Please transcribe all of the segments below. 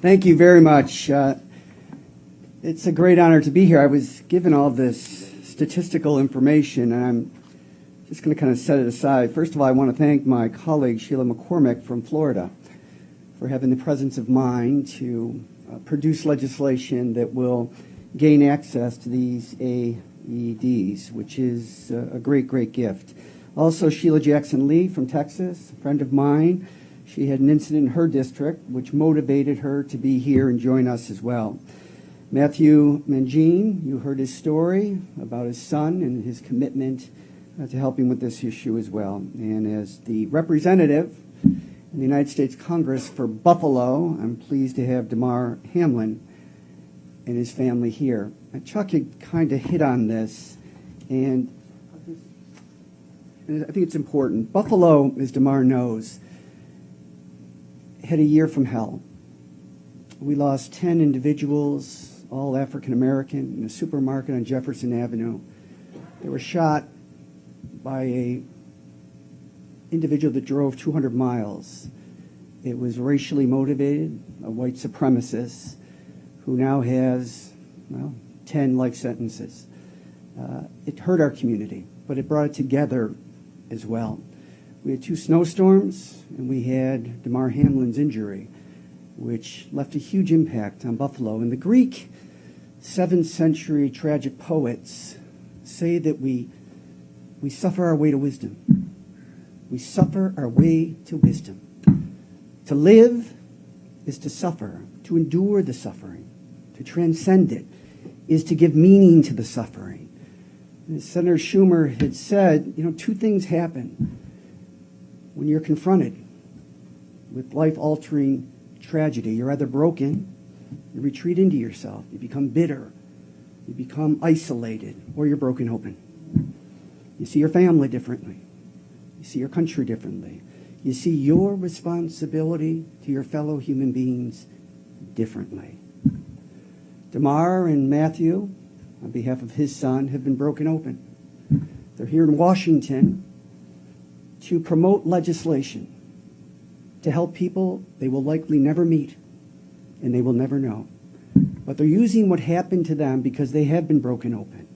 Thank you very much. It's a great honor to be here. I was given all this statistical information, and I'm just going to kind of set it aside. First of all, I want to thank my colleague, Sheila McCormick from Florida, for having the presence of mind to produce legislation that will gain access to these AEDs, which is a great, great gift. Also, Sheila Jackson Lee from Texas, a friend of mine. She had an incident in her district which motivated her to be here and join us as well. Matthew Mangine, you heard his story about his son and his commitment to helping with this issue as well. And as the representative in the United States Congress for Buffalo, I'm pleased to have Damar Hamlin and his family here. And Chuck had kind of hit on this, and I think it's important. Buffalo, as Damar knows, had a year from hell. We lost 10 individuals, all African American, in a supermarket on Jefferson Avenue. They were shot by a individual that drove 200 miles. It was racially motivated, a white supremacist who now has, 10 life sentences. It hurt our community, but it brought it together as well. We had 2 snowstorms, and we had Damar Hamlin's injury, which left a huge impact on Buffalo. And the Greek 7th century tragic poets say that we suffer our way to wisdom. We suffer our way to wisdom. To live is to suffer, to endure the suffering, to transcend it is to give meaning to the suffering. And as Senator Schumer had said, 2 things happen when you're confronted with life-altering tragedy. You're either broken, you retreat into yourself, you become bitter, you become isolated, or you're broken open. You see your family differently. You see your country differently. You see your responsibility to your fellow human beings differently. Damar and Matthew, on behalf of his son, have been broken open. They're here in Washington to promote legislation to help people they will likely never meet and they will never know. But they're using what happened to them, because they have been broken open,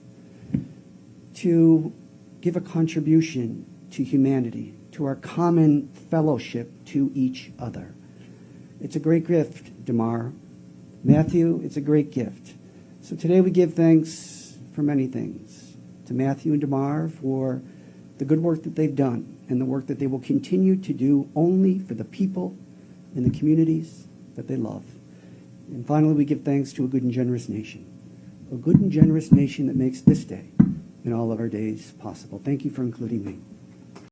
to give a contribution to humanity, to our common fellowship to each other. It's a great gift, Damar. Matthew, it's a great gift. So today we give thanks for many things. To Matthew and Damar for the good work that they've done and the work that they will continue to do only for the people in the communities that they love. And finally, we give thanks to a good and generous nation. A good and generous nation that makes this day and all of our days possible. Thank you for including me.